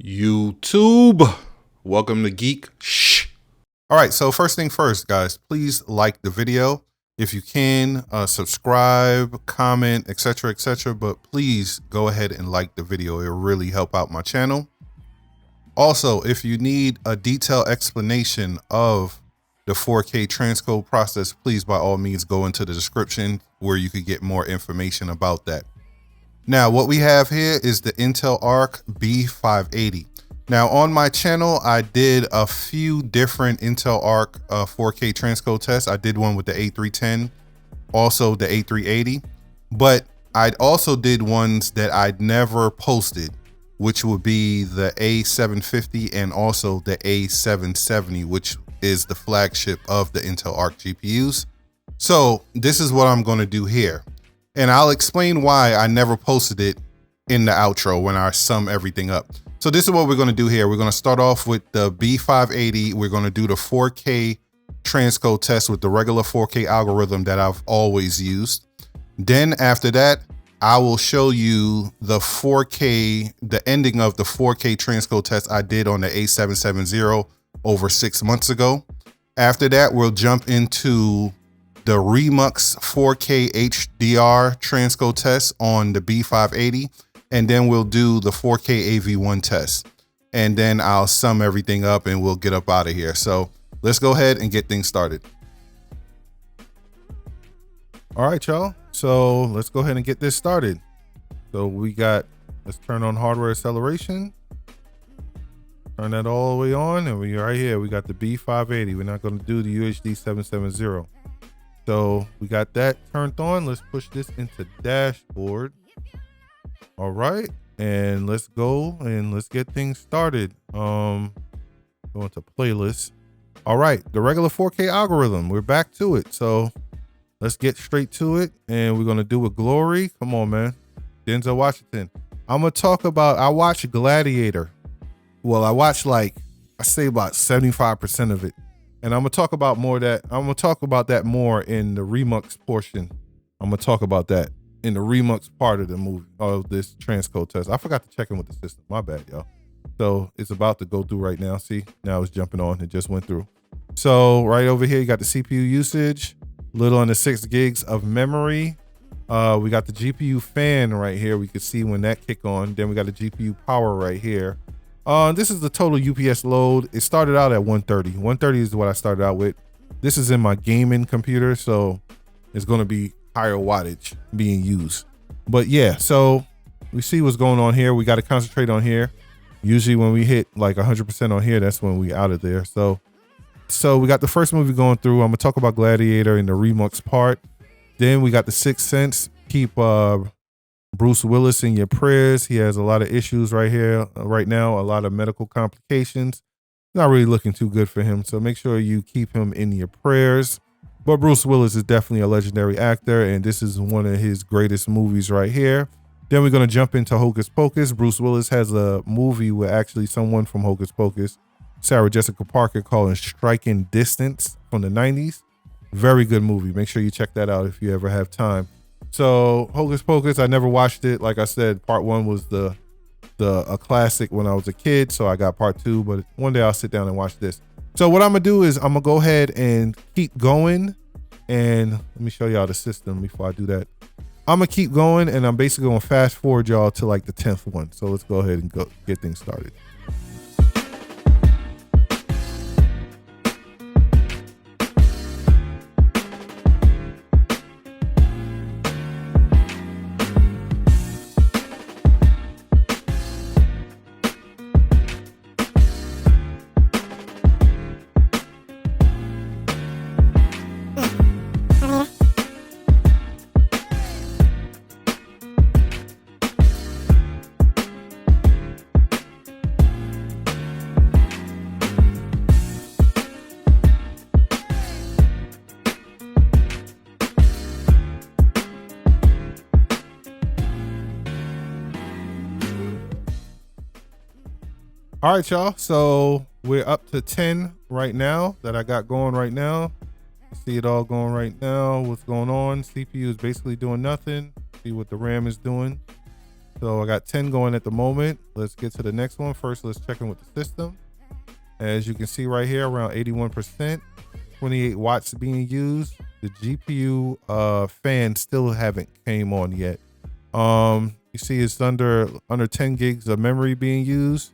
YouTube, welcome to GeekShhh. All right, so first thing first, guys, please like the video. If you can, subscribe, comment, etc., etc. But please go ahead and like the video. It'll really help out my channel. Also, if you need a detailed explanation of the 4K transcode process, please by all means go into the description where you could get more information about that. Now, what we have here is the Intel Arc B580. Now, on my channel, I did a few different Intel Arc 4K transcode tests. I did one with the A310, also the A380, but I also did ones that I'd never posted, which would be the A750 and also the A770, which is the flagship of the Intel Arc GPUs. So this is what I'm going to do here. And I'll explain why I never posted it in the outro when I sum everything up. So this is what we're going to do here. We're going to start off with the B580. We're going to do the 4K transcode test with the regular 4K algorithm that I've always used. Then after that, I will show you the 4K, the ending of the 4K transcode test I did on the A770 over 6 months ago. After that, we'll jump into the Remux 4K HDR transcode test on the B580, and then we'll do the 4K AV1 test. And then I'll sum everything up and we'll get up out of here. So let's go ahead and get things started. All right, y'all. So let's go ahead and get this started. So let's turn on hardware acceleration. Turn that all the way on, and right here, we got the B580. We're not going to do the UHD 770. So we got that turned on. Let's push this into dashboard. All right, and let's go and let's get things started. Go into playlist. All right, the regular 4K algorithm. We're back to it. So let's get straight to it, and we're gonna do a glory. Come on, man. Denzel Washington. I'm gonna talk about. I watched Gladiator. Well, I watched I say about 75% of it. And I'm gonna talk about that more in the Remux portion. I'm gonna talk about that in the Remux part of the movie of this transcode test. I forgot to check in with the system. My bad, y'all. So it's about to go through right now. See, now it's jumping on. It just went through. So right over here, you got the CPU usage, little under 6 gigs of memory. We got the GPU fan right here. We can see when that kick on. Then we got the GPU power right here. This is the total UPS load. It started out at 130. 130 is what I started out with. This is in my gaming computer, so it's going to be higher wattage being used. But yeah, so we see what's going on here. We got to concentrate on here. Usually when we hit like 100% on here, that's when we out of there. So we got the first movie going through. I'm going to talk about Gladiator in the Remux part. Then we got the Sixth Sense. Keep Bruce Willis in your prayers. He has a lot of issues right now, a lot of medical complications. Not really looking too good for him. So make sure you keep him in your prayers. But Bruce Willis is definitely a legendary actor, and this is one of his greatest movies right here. Then we're going to jump into Hocus Pocus. Bruce Willis has a movie with actually someone from Hocus Pocus, Sarah Jessica Parker, called Striking Distance from the 90s. Very good movie. Make sure you check that out if you ever have time. So Hocus Pocus, I never watched it. Like I said, part 1 was a classic when I was a kid, so I got part 2, but one day I'll sit down and watch this. So what I'm gonna do is I'm gonna go ahead and keep going, and let me show y'all the system before I do that. I'm gonna keep going, and I'm basically gonna fast forward y'all to like the 10th one. So let's go ahead and get things started. All right, y'all. So we're up to 10 right now that I got going right now. See it all going right now. What's going on? CPU is basically doing nothing. See what the RAM is doing. So I got 10 going at the moment. Let's get to the next one. First, let's check in with the system. As you can see right here, around 81%, 28 watts being used. The GPU fan still haven't came on yet. You see it's under 10 gigs of memory being used.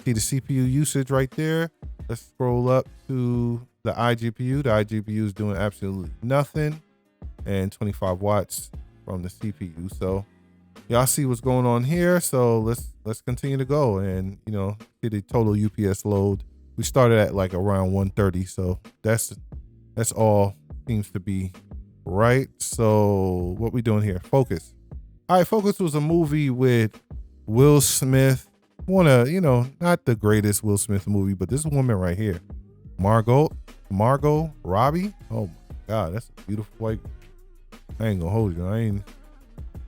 See the CPU usage right there. Let's scroll up to the iGPU. The iGPU is doing absolutely nothing, and 25 watts from the CPU. So y'all see what's going on here. So let's continue to go and see the total UPS load. We started at like around 130, so that's all seems to be right. So what we doing here? Focus. All right, Focus was a movie with Will Smith. Not the greatest Will Smith movie, but this woman right here, Margot Robbie. Oh my God, that's a beautiful white. I ain't gonna hold you.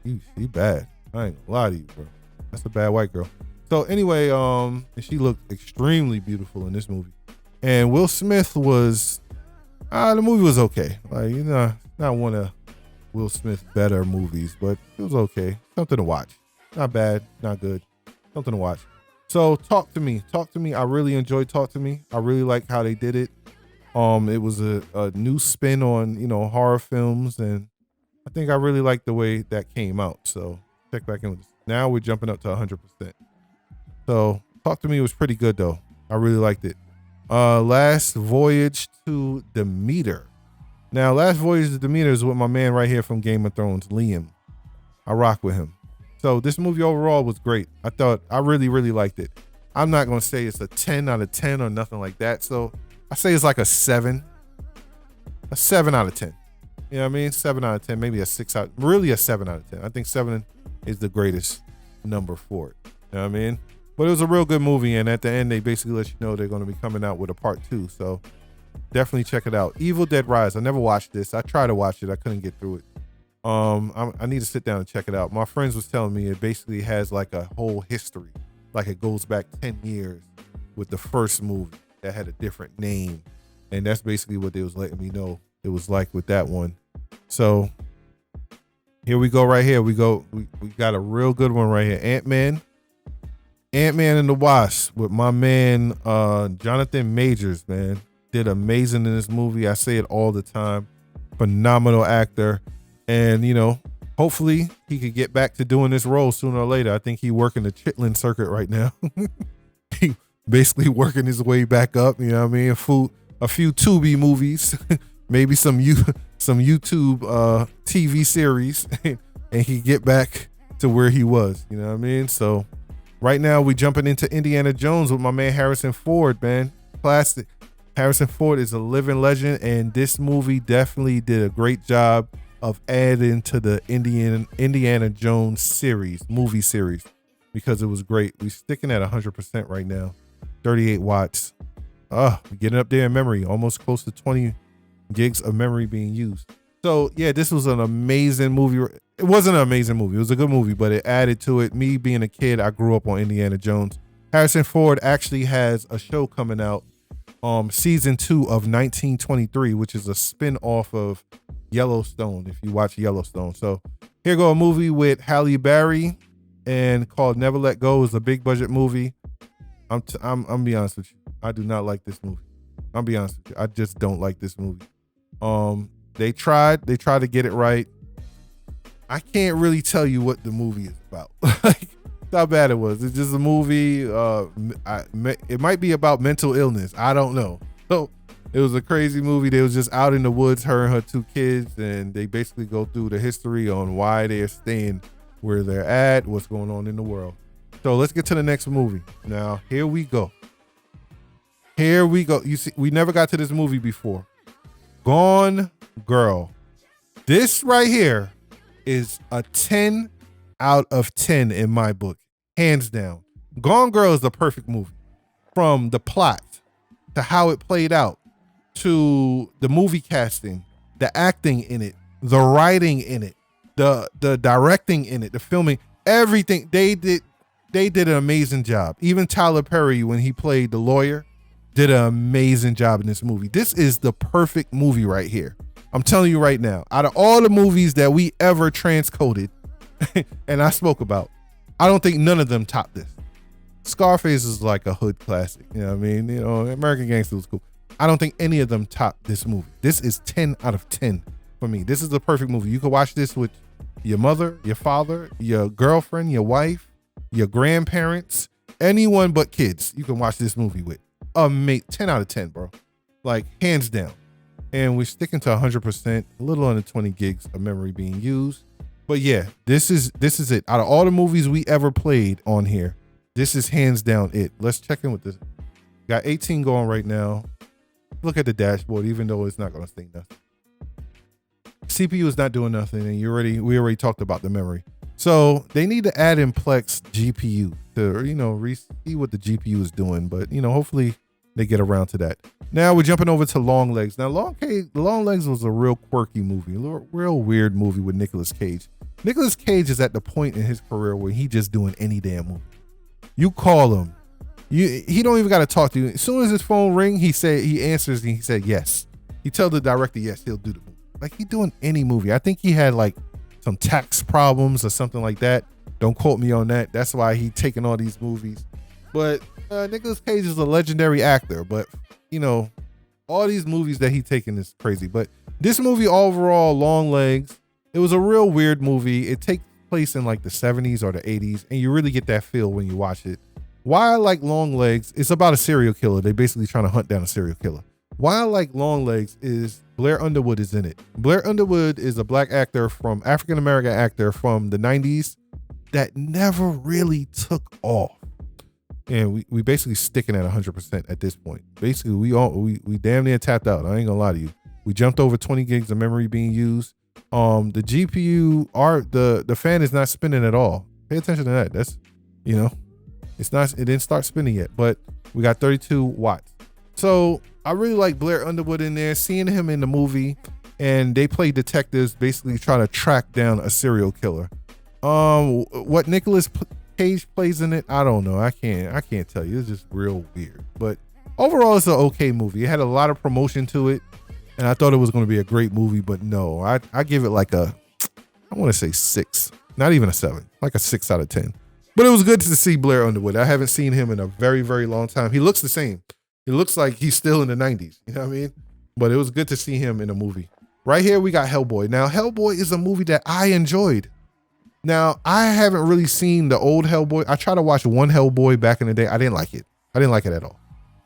She bad. I ain't gonna lie to you, bro. That's a bad white girl. So anyway, she looked extremely beautiful in this movie. And Will Smith was, the movie was okay. Like, not one of Will Smith's better movies, but it was okay. Something to watch. Not bad, not good. Something to watch. So Talk to Me. I really enjoyed Talk to Me. I really like how they did it. It was a new spin on, horror films, and I think I really liked the way that came out. So check back in with this. Now we're jumping up to 100%. So Talk to Me was pretty good though. I really liked it. Last Voyage to Demeter. Now, Last Voyage to Demeter is with my man right here from Game of Thrones, Liam. I rock with him. So this movie overall was great. I really, really liked it. I'm not going to say it's a 10 out of 10 or nothing like that. So I say it's like a 7. A 7 out of 10. You know what I mean? 7 out of 10, maybe a 6 out. Really a 7 out of 10. I think 7 is the greatest number for it. You know what I mean? But it was a real good movie, and at the end, they basically let you know they're going to be coming out with a part 2. So definitely check it out. Evil Dead Rise. I never watched this. I tried to watch it. I couldn't get through it. I need to sit down and check it out. My friends was telling me it basically has like a whole history. Like it goes back 10 years with the first movie that had a different name. And that's basically what they was letting me know it was like with that one. So here we go right here. We got a real good one right here. Ant-Man and the Wasp with my man Jonathan Majors, man. Did amazing in this movie. I say it all the time. Phenomenal actor. And, hopefully he could get back to doing this role sooner or later. I think he working the Chitlin circuit right now. He basically working his way back up. You know what I mean? A few Tubi movies, maybe some YouTube TV series, and he get back to where he was. You know what I mean? So right now we jumping into Indiana Jones with my man Harrison Ford, man. Classic. Harrison Ford is a living legend, and this movie definitely did a great job of adding to the Indiana Jones movie series, because it was great. We're sticking at 100% right now. 38 watts. We're getting up there in memory, almost close to 20 gigs of memory being used. So yeah, this was an amazing movie. It wasn't an amazing movie. It was a good movie, but it added to it. Me being a kid, I grew up on Indiana Jones. Harrison Ford actually has a show coming out, season 2 of 1923, which is a spin-off of Yellowstone, if you watch Yellowstone. So here go a movie with Halle Berry and called Never Let Go. Is a big budget movie. I'm be honest with you. I do not like this movie. I'll be honest with you. I just don't like this movie. They tried to get it right. I can't really tell you what the movie is about. Like how bad it was. It's just a movie. It might be about mental illness. I don't know. So it was a crazy movie. They was just out in the woods, her and her 2 kids, and they basically go through the history on why they're staying where they're at, what's going on in the world. So let's get to the next movie. Now, here we go. You see, we never got to this movie before. Gone Girl. This right here is a 10 out of 10 in my book. Hands down. Gone Girl is the perfect movie. From the plot to how it played out, to the movie casting, the acting in it, the writing in it, the directing in it, the filming, everything. They did an amazing job. Even Tyler Perry, when he played the lawyer, did an amazing job in this movie. This is the perfect movie right here. I'm telling you right now, out of all the movies that we ever transcoded and I spoke about, I don't think none of them top this. Scarface is like a hood classic. You know what I mean? You know, American Gangster was cool. I don't think any of them top this movie. This is 10 out of 10 for me. This is the perfect movie. You can watch this with your mother, your father, your girlfriend, your wife, your grandparents, anyone but kids. You can watch this movie with. Mate, 10 out of 10, bro. Like, hands down. And we're sticking to 100%, a little under 20 gigs of memory being used. But yeah, this is it. Out of all the movies we ever played on here, this is hands down it. Let's check in with this. Got 18 going right now. Look at the dashboard, even though it's not going to say nothing. CPU is not doing nothing, and we already talked about the memory. So they need to add in Plex GPU to, you know, see what the GPU is doing. But, you know, hopefully they get around to that. Now we're jumping over to Long Legs. Now, Long Legs was a real quirky movie, a real weird movie with Nicolas Cage. Nicolas Cage is at the point in his career where he just doing any damn movie. You call him, he don't even got to talk to you. As soon as his phone ring, he answers and he said yes. He tell the director yes, he'll do the movie. Like, he doing any movie. I think he had like some tax problems or something like that. Don't quote me on that. That's why he taking all these movies. But Nicolas Cage is a legendary actor. But, you know, all these movies that he taking is crazy. But this movie overall, Long Legs, it was a real weird movie. It takes place in like the 70s or the 80s, and you really get that feel when you watch it. Why I like Long Legs, it's about a serial killer. They basically trying to hunt down a serial killer. Why I like Long Legs is Blair Underwood is in it. Blair Underwood is a black actor from African-American actor from the 90s that never really took off. And we basically sticking at 100% at this point. Basically, we damn near tapped out. I ain't gonna lie to you. We jumped over 20 gigs of memory being used. The GPU the fan is not spinning at all. Pay attention to that. That's, you know, it didn't start spinning yet, but we got 32 watts. So I really like Blair Underwood in there, seeing him in the movie, and they play detectives basically trying to track down a serial killer. What Nicolas Cage plays in it, I don't know. I can't tell you. It's just real weird. But overall, it's an okay movie. It had a lot of promotion to it, and I thought it was going to be a great movie, but no. I give it like I want to say 6, not even a 7, like a 6 out of 10. But it was good to see Blair Underwood. I haven't seen him in a very, very long time. He looks the same. He looks like he's still in the 90s. You know what I mean? But it was good to see him in a movie. Right here, we got Hellboy. Now, Hellboy is a movie that I enjoyed. Now, I haven't really seen the old Hellboy. I tried to watch one Hellboy back in the day. I didn't like it. I didn't like it at all.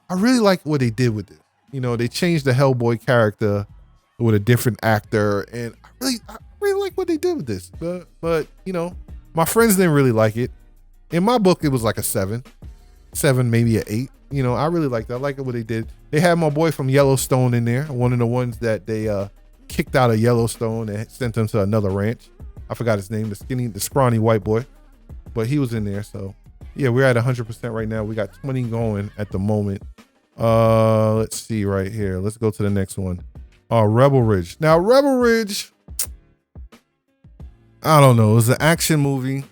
I really like what they did with it. You know, they changed the Hellboy character with a different actor, and I really like what they did with this. But you know, my friends didn't really like it. In my book, it was like a 7, maybe an 8. You know, I really liked it. I like what they did. They had my boy from Yellowstone in there, one of the ones that they kicked out of Yellowstone and sent him to another ranch. I forgot his name, the scrawny white boy, but he was in there. So yeah, we're at 100% right now. We got 20 going at the moment. Let's see right here. Let's go to the next one. Rebel Ridge. Now, Rebel Ridge, I don't know. It was an action movie.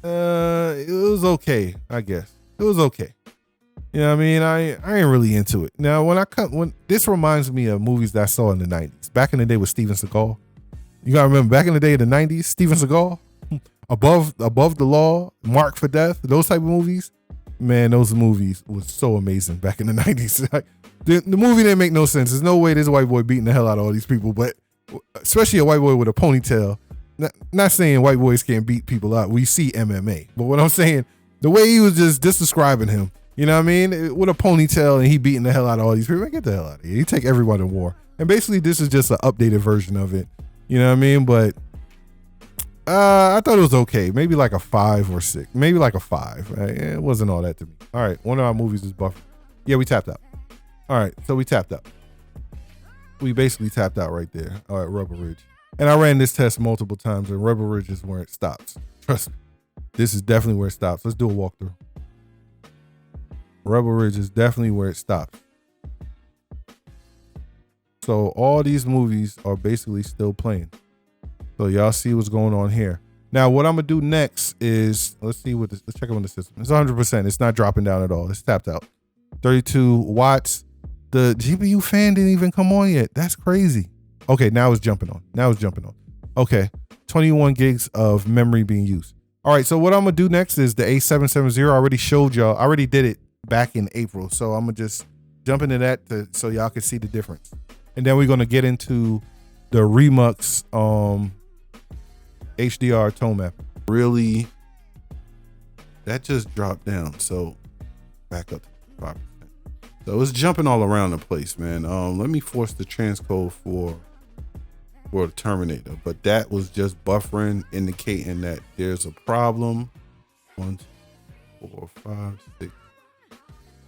It was okay, I guess. It was okay. You know what I mean? I ain't really into it. Now, when this reminds me of movies that I saw in the 90s. Back in the day with Steven Seagal. You gotta remember, back in the day of the 90s, Steven Seagal, Above the Law, Marked for Death, those type of movies. Man, those movies was so amazing back in the 90s. The movie didn't make no sense. There's no way this white boy beating the hell out of all these people, but especially a white boy with a ponytail. Not saying white boys can't beat people up. We see MMA. But what I'm saying, the way he was just describing him, you know what I mean? With a ponytail and he beating the hell out of all these people. Man, get the hell out of here. He take everyone to war. And basically this is just an updated version of it. You know what I mean? But I thought it was okay. Maybe like a 5 or 6. Maybe like a 5. It wasn't all that to me. All right. One of our movies is Buffer. Yeah, we tapped out. All right. So we tapped out. We basically tapped out right there. All right. Rebel Ridge. And I ran this test multiple times, and Rebel Ridge is where it stops. Trust me. This is definitely where it stops. Let's do a walkthrough. Rebel Ridge is definitely where it stops. So all these movies are basically still playing. So y'all see what's going on here. Now, what I'm gonna do next is let's check on the system. It's 100%. It's not dropping down at all. It's tapped out. 32 watts. The GPU fan didn't even come on yet. That's crazy. Okay, now it's jumping on. Okay, 21 gigs of memory being used. All right, so what I'm gonna do next is the A770. I already showed y'all. I already did it back in April, so I'm gonna just jump into that so y'all can see the difference. And then we're gonna get into the Remux HDR tone map. Really, that just dropped down. So back up to 5%. So it's jumping all around the place, man. Let me force the transcode for the Terminator, but that was just buffering, indicating that there's a problem. 1, 2, 4, 5, 6.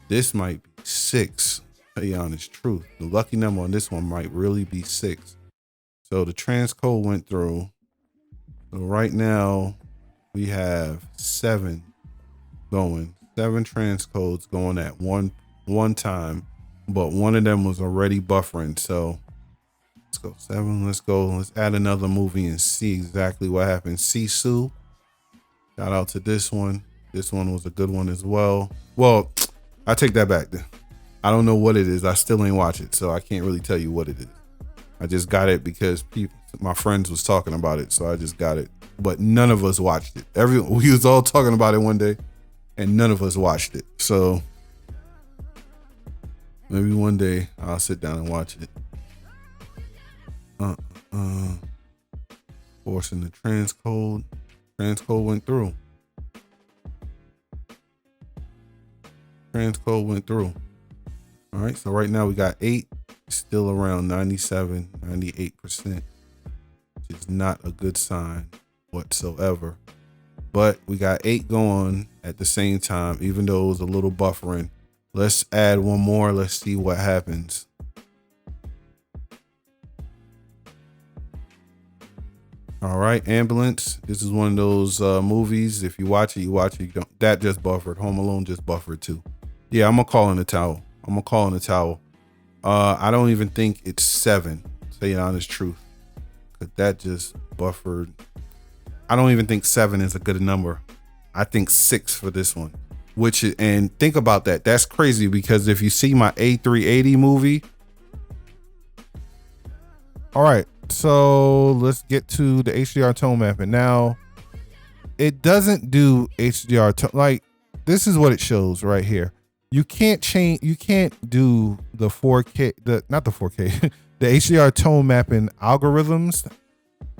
This might be 6. Tell you the honest truth. The lucky number on this one might really be 6. So the transcode went through. So right now we have 7 going. 7 transcodes going at one time, but one of them was already buffering. So let's go 7. Let's add another movie and see exactly what happened. Sisu. Shout out to this one. This one was a good one as well. Well, I take that back. I don't know what it is. I still ain't watch it, so I can't really tell you what it is. I just got it because my friends was talking about it, so I just got it. But none of us watched it. We was all talking about it one day, and none of us watched it. So maybe one day I'll sit down and watch it. Forcing the transcode. Transcode went through. Transcode went through. All right, so right now we got 8, still around 97, 98%, which is not a good sign whatsoever. But we got 8 going at the same time, even though it was a little buffering. Let's add one more. Let's see what happens. All right, Ambulance. This is one of those movies. If you watch it, you watch it. You don't. That just buffered. Home Alone just buffered too. Yeah, I'm gonna call in the towel. I don't even think it's 7. Say the honest truth, cause that just buffered. I don't even think 7 is a good number. I think 6 for this one. And think about that. That's crazy because if you see my A380 movie. All right. So let's get to the HDR tone mapping. Now, it doesn't do HDR tone. Like, this is what it shows right here. You can't do the 4K, not the 4K, the HDR tone mapping algorithms.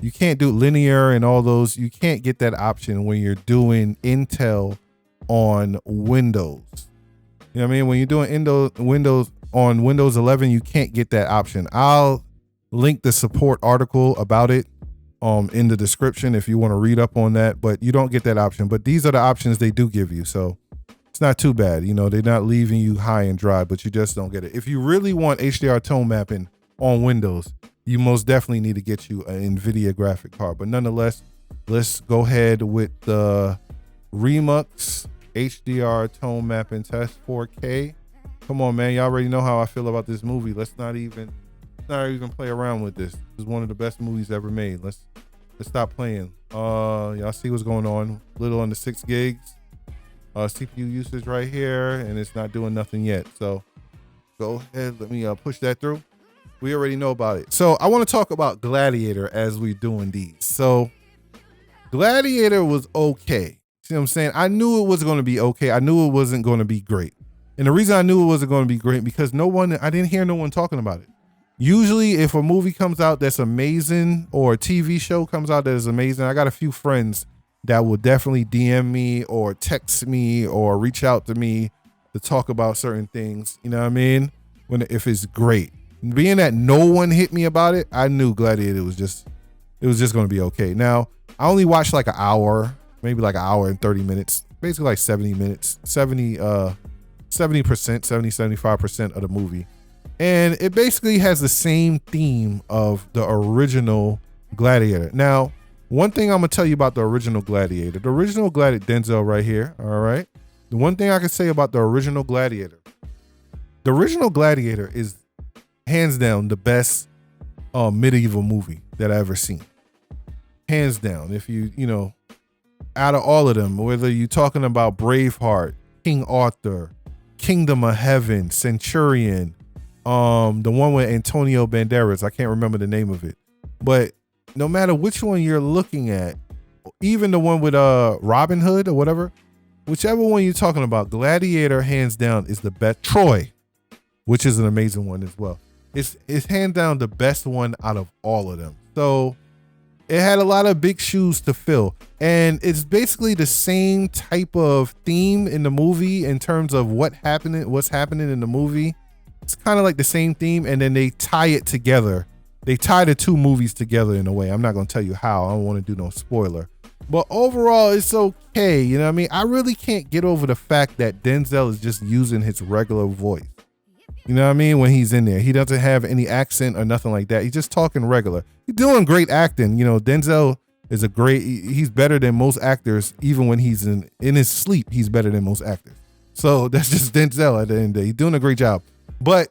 You can't do linear and all those. You can't get that option when you're doing Intel on Windows. You know what I mean? When you're doing Windows on Windows 11, you can't get that option. I'll link the support article about it in the description if you want to read up on that, but you don't get that option. But these are the options they do give you, so it's not too bad. You know, they're not leaving you high and dry, but you just don't get it. If you really want HDR tone mapping on Windows, you most definitely need to get you an NVIDIA graphic card. But nonetheless, let's go ahead with the Remux HDR tone mapping test 4K. Come on, man. Y'all already know how I feel about this movie. Let's not even play around with this. This is one of the best movies ever made. Let's stop playing. Y'all see what's going on. Little under 6 gigs. CPU usage right here, and it's not doing nothing yet. So go ahead, let me push that through. We already know about it. So I want to talk about Gladiator as we're doing these. So Gladiator was okay. See what I'm saying? I knew it was going to be okay. I knew it wasn't going to be great. And the reason I knew it wasn't going to be great because I didn't hear no one talking about it. Usually if a movie comes out that's amazing or a TV show comes out that is amazing, I got a few friends that will definitely DM me or text me or reach out to me to talk about certain things. You know what I mean? If it's great. Being that no one hit me about it, I knew Gladiator was just going to be okay. Now, I only watched like an hour, maybe like an hour and 30 minutes, basically like 70 minutes, 70%, 75% of the movie. And it basically has the same theme of the original Gladiator. Now, one thing I'm going to tell you about the original Gladiator, Denzel right here, all right? The one thing I can say about the original Gladiator is hands down the best medieval movie that I ever seen. Hands down. If you know, out of all of them, whether you're talking about Braveheart, King Arthur, Kingdom of Heaven, Centurion, the one with Antonio Banderas, I can't remember the name of it, but no matter which one you're looking at, even the one with Robin Hood or whatever, whichever one you're talking about, Gladiator hands down is the best. Troy, which is an amazing one as well. It's hands down the best one out of all of them. So it had a lot of big shoes to fill, and it's basically the same type of theme in the movie in terms of what's happening in the movie. It's kind of like the same theme, and then they tie it together. They tie the two movies together in a way. I'm not going to tell you how. I don't want to do no spoiler. But overall, it's okay. You know what I mean? I really can't get over the fact that Denzel is just using his regular voice. You know what I mean? When he's in there, he doesn't have any accent or nothing like that. He's just talking regular. He's doing great acting. You know, Denzel is he's better than most actors. Even when he's in his sleep, he's better than most actors. So that's just Denzel at the end of the day. He's doing a great job. But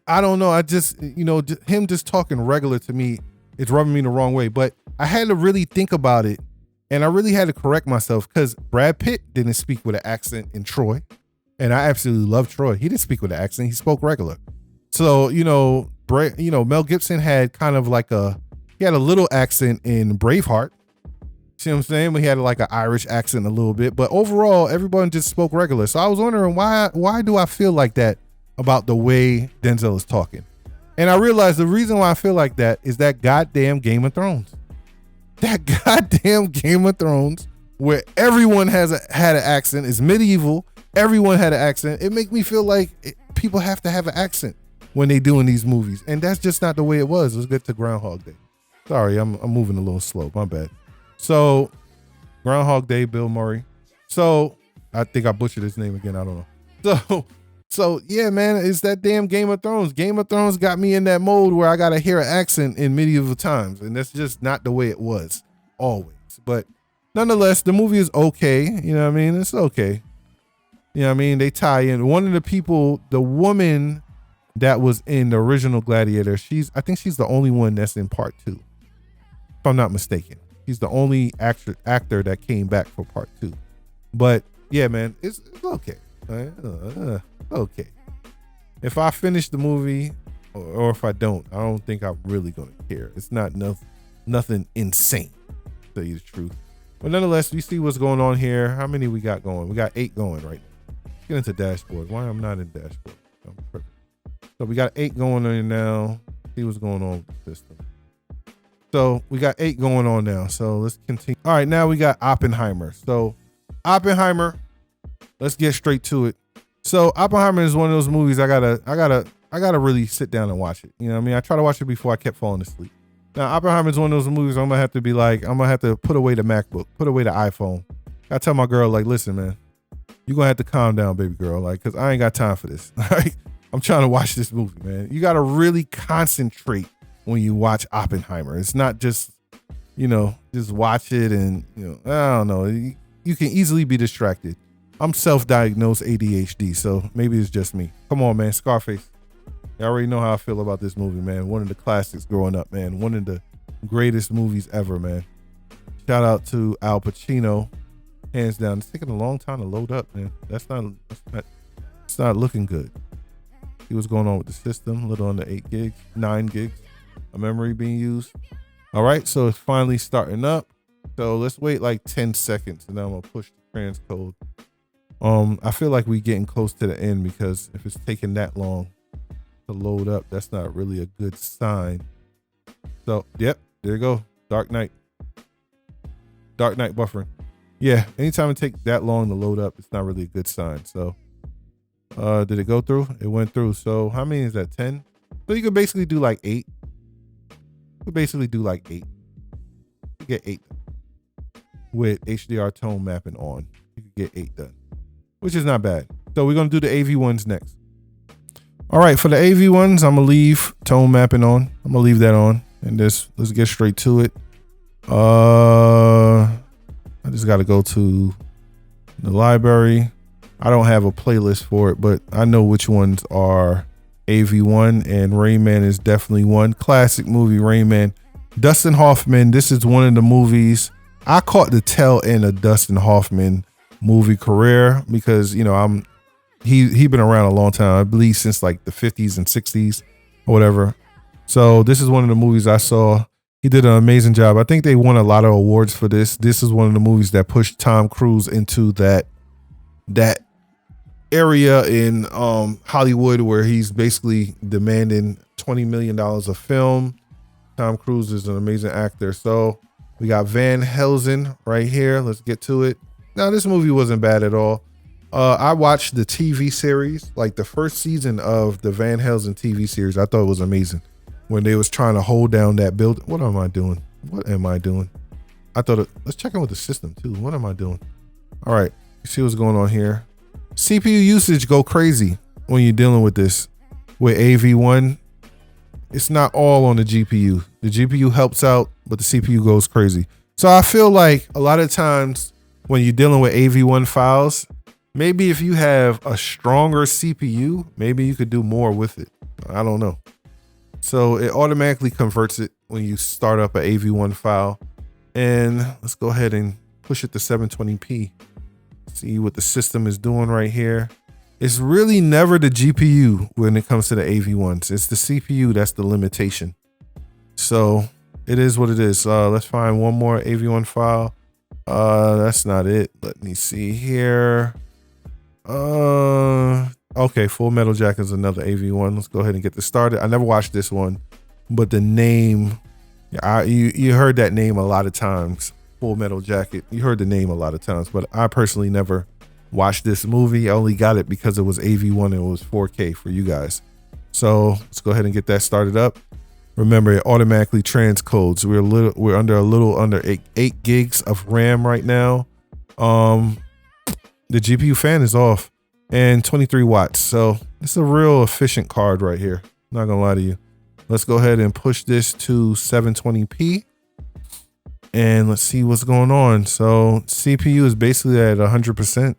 I don't know. I just, him just talking regular to me, it's rubbing me the wrong way. But I had to really think about it, and I really had to correct myself, because Brad Pitt didn't speak with an accent in Troy. And I absolutely love Troy. He didn't speak with an accent. He spoke regular. So, Mel Gibson had kind of like he had a little accent in Braveheart. See what I'm saying? We had like an Irish accent a little bit, but overall, everyone just spoke regular. So I was wondering why do I feel like that about the way Denzel is talking? And I realized the reason why I feel like that is that goddamn Game of Thrones. That goddamn Game of Thrones, where everyone had an accent, is medieval. Everyone had an accent. It make me feel like people have to have an accent when they doing these movies, and that's just not the way it was. Let's get to Groundhog Day. Sorry, I'm moving a little slow. My bad. So, Groundhog Day, Bill Murray. So, I think I butchered his name again. I don't know. So yeah, man, it's that damn Game of Thrones. Game of Thrones got me in that mode where I gotta hear an accent in medieval times, and that's just not the way it was always. But nonetheless, the movie is okay. You know what I mean? It's okay. You know what I mean? They tie in one of the people, the woman that was in the original Gladiator. I think she's the only one that's in part 2, if I'm not mistaken. He's the only actor that came back for part 2. But yeah, man, it's okay. Okay. If I finish the movie or if I don't think I'm really gonna care. It's not nothing insane, to tell you the truth. But nonetheless, we see what's going on here. How many we got going? We got 8 going right now. Let's get into dashboard. Why I'm not in dashboard? I'm perfect. So we got 8 going on now. See what's going on with the system. So we got 8 going on now. So let's continue. All right, now we got Oppenheimer. So Oppenheimer, let's get straight to it. So Oppenheimer is one of those movies I gotta really sit down and watch it. You know what I mean? I try to watch it before I kept falling asleep. Now Oppenheimer is one of those movies I'm gonna have to be like, I'm gonna have to put away the MacBook, put away the iPhone. I tell my girl, like, listen, man, you're gonna have to calm down, baby girl, like, cause I ain't got time for this. All right, I'm trying to watch this movie, man. You gotta really concentrate when you watch Oppenheimer. It's not just, just watch it and, I don't know. You can easily be distracted. I'm self-diagnosed ADHD, so maybe it's just me. Come on, man. Scarface. You already know how I feel about this movie, man. One of the classics growing up, man. One of the greatest movies ever, man. Shout out to Al Pacino. Hands down. It's taking a long time to load up, man. It's not looking good. See what's going on with the system. A little under 8 gigs, 9 gigs of memory being used. All right, so it's finally starting up. So let's wait like 10 seconds, and then I'm gonna push the transcode. I feel like we're getting close to the end, because if it's taking that long to load up, that's not really a good sign. So, yep, there you go. Dark Knight buffering. Yeah, anytime it takes that long to load up, it's not really a good sign. So, did it go through? It went through. So, how many is that? 10? So, you could basically do like 8. You get 8 done. With HDR tone mapping on. You could get 8 done, which is not bad. So we're going to do the AV ones next. All right, for the AV ones, I'm going to leave tone mapping on. I'm going to leave that on. And let's get straight to it. I just got to go to the library. I don't have a playlist for it, but I know which ones are AV1, and Rain Man is definitely one. Classic movie, Rain Man. Dustin Hoffman, this is one of the movies. I caught the tail end of Dustin Hoffman movie career, because he been around a long time, I believe since like the 50s and 60s or whatever. So this is one of the movies I saw. He did an amazing job. I think they won a lot of awards for this. This is one of the movies that pushed Tom Cruise into that area in Hollywood where he's basically demanding $20 million a film. Tom Cruise is an amazing actor. So we got Van Helsing right here. Let's get to it. Now, this movie wasn't bad at all. I watched the TV series, like the first season of the Van Helsing TV series. I thought it was amazing when they was trying to hold down that building. What am I doing? What am I doing? I thought, let's check in with the system too. What am I doing? All right, you see what's going on here. CPU usage go crazy when you're dealing with this. With AV1, it's not all on the GPU. The GPU helps out, but the CPU goes crazy. So I feel like a lot of times when you're dealing with AV1 files, maybe if you have a stronger CPU, maybe you could do more with it. I don't know. So it automatically converts it when you start up an AV1 file. And let's go ahead and push it to 720p. See what the system is doing right here. It's really never the GPU when it comes to the AV1s. It's the CPU that's the limitation. So it is what it is. Let's find one more AV1 file. That's not it. Let me see here. Okay, Full Metal Jacket is another AV1. Let's go ahead and get this started. I never watched this one, but the name, you heard that name a lot of times. Full Metal Jacket. You heard the name a lot of times, but I personally never watched this movie. I only got it because it was AV1 and it was 4K for you guys. So let's go ahead and get that started up. Remember, it automatically transcodes. We're under a little under 8 gigs of RAM right now. The GPU fan is off and 23 watts. So it's a real efficient card right here. Not gonna lie to you. Let's go ahead and push this to 720p. And let's see what's going on. So CPU is basically at 100%.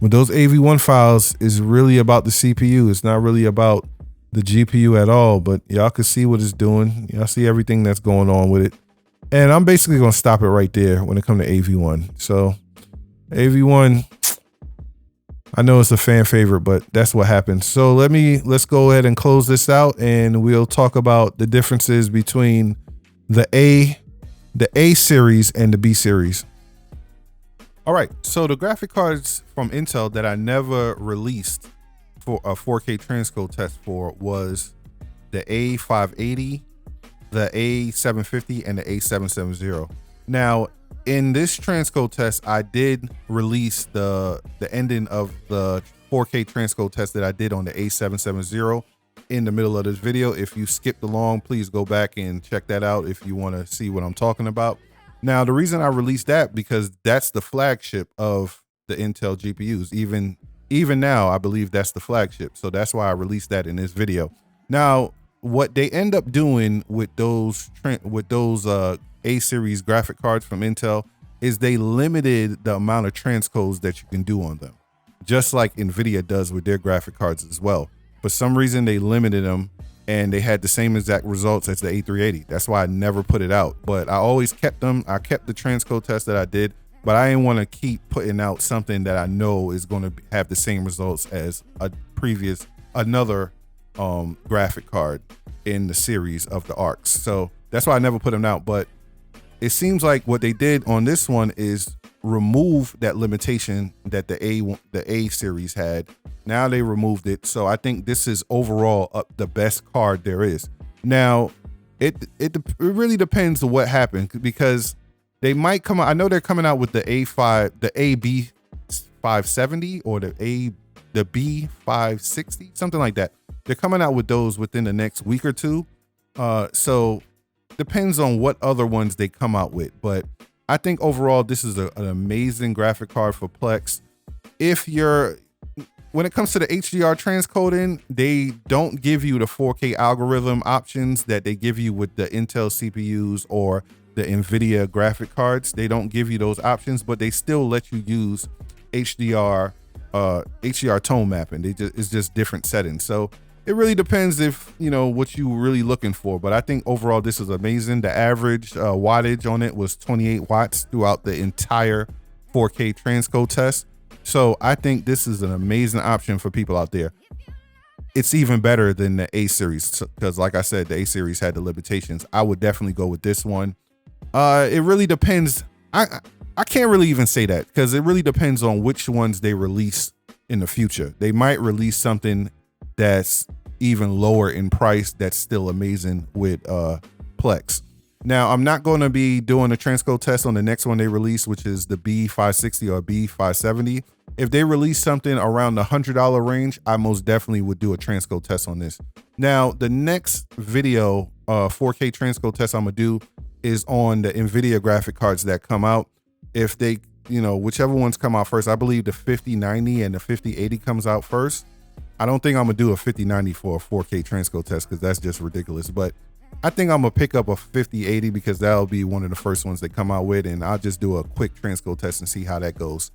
With those AV1 files, is really about the CPU. It's not really about the GPU at all, but y'all can see what it's doing. Y'all see everything that's going on with it. And I'm basically going to stop it right there when it comes to AV1. So AV1, I know it's a fan favorite, but that's what happens. So let's go ahead and close this out and we'll talk about the differences between the A series and the B series. All right, so the graphic cards from Intel that I never released for a 4K transcode test for was the A580, the A750, and the A770. Now, in this transcode test, I did release the ending of the 4K transcode test that I did on the A770 in the middle of this video. If you skipped along, please go back and check that out if you want to see what I'm talking about. Now, the reason I released that because that's the flagship of the Intel GPUs. Even now, I believe that's the flagship. So that's why I released that in this video. Now, what they end up doing with those A series graphic cards from Intel is they limited the amount of transcodes that you can do on them, just like NVIDIA does with their graphic cards as well. For some reason, they limited them and they had the same exact results as the A380. That's why I never put it out, but I always kept them. I kept the transcode test that I did, but I didn't want to keep putting out something that I know is going to have the same results as another graphic card in the series of the ARCs. So that's why I never put them out. But it seems like what they did on this one is remove that limitation that the A series had. Now they removed it. So I think this is overall the best card there is. Now, it really depends on what happened because they might come out. I know they're coming out with the AB570 or the B560, something like that. They're coming out with those within the next week or two. So depends on what other ones they come out with. But I think overall, this is an amazing graphic card for Plex. When it comes to the HDR transcoding, they don't give you the 4K algorithm options that they give you with the Intel CPUs or the NVIDIA graphic cards. They don't give you those options, but they still let you use HDR tone mapping. It's just different settings. So it really depends if, what you really looking for. But I think overall, this is amazing. The average wattage on it was 28 watts throughout the entire 4K transcode test. So I think this is an amazing option for people out there. it's even better than the A series, because like I said, the A series had the limitations. I would definitely go with this one. It really depends. I can't really even say that, because it really depends on which ones they release in the future. They might release something that's even lower in price that's still amazing with Plex. Now, I'm not going to be doing a transcode test on the next one they release, which is the B560 or B570. If they release something around the $100 range, I most definitely would do a transcode test on this. Now, the next video, 4K transcode test I'm gonna do is on the NVIDIA graphic cards that come out. If they, whichever ones come out first, I believe the 5090 and the 5080 comes out first. I don't think I'm gonna do a 5090 for a 4K transcode test, because that's just ridiculous. But I think I'm gonna pick up a 5080 because that'll be one of the first ones they come out with, and I'll just do a quick transcode test and see how that goes.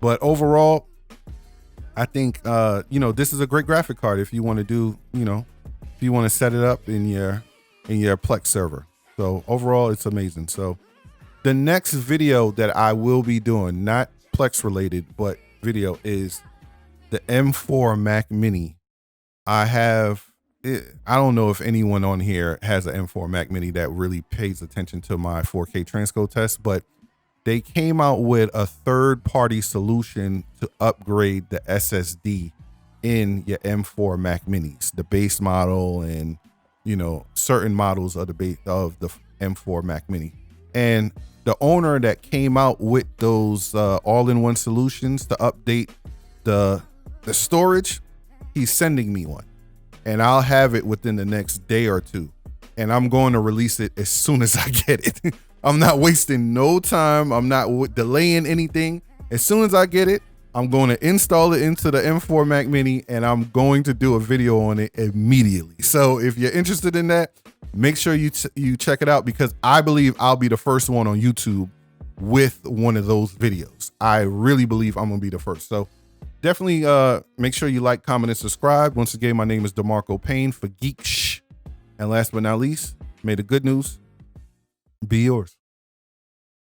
But overall, I think this is a great graphic card if you want to do, if you want to set it up in your Plex server. So overall, it's amazing. So the next video that I will be doing, not Plex related, but video, is the M4 Mac Mini. I don't know if anyone on here has an M4 Mac Mini that really pays attention to my 4K transcode test, but they came out with a third-party solution to upgrade the SSD in your M4 Mac Minis, the base model, and certain models of the M4 Mac Mini. And the owner that came out with those all-in-one solutions to update the storage, he's sending me one, and I'll have it within the next day or two, and I'm going to release it as soon as I get it. I'm not wasting no time. I'm not delaying anything. As soon as I get it, I'm going to install it into the M4 Mac Mini, and I'm going to do a video on it immediately. So if you're interested in that, make sure you check it out, because I believe I'll be the first one on YouTube with one of those videos. I really believe I'm going to be the first. So definitely make sure you like, comment, and subscribe. Once again, my name is DeMarco Payne for GeekShhh. And last but not least, may the good news be yours.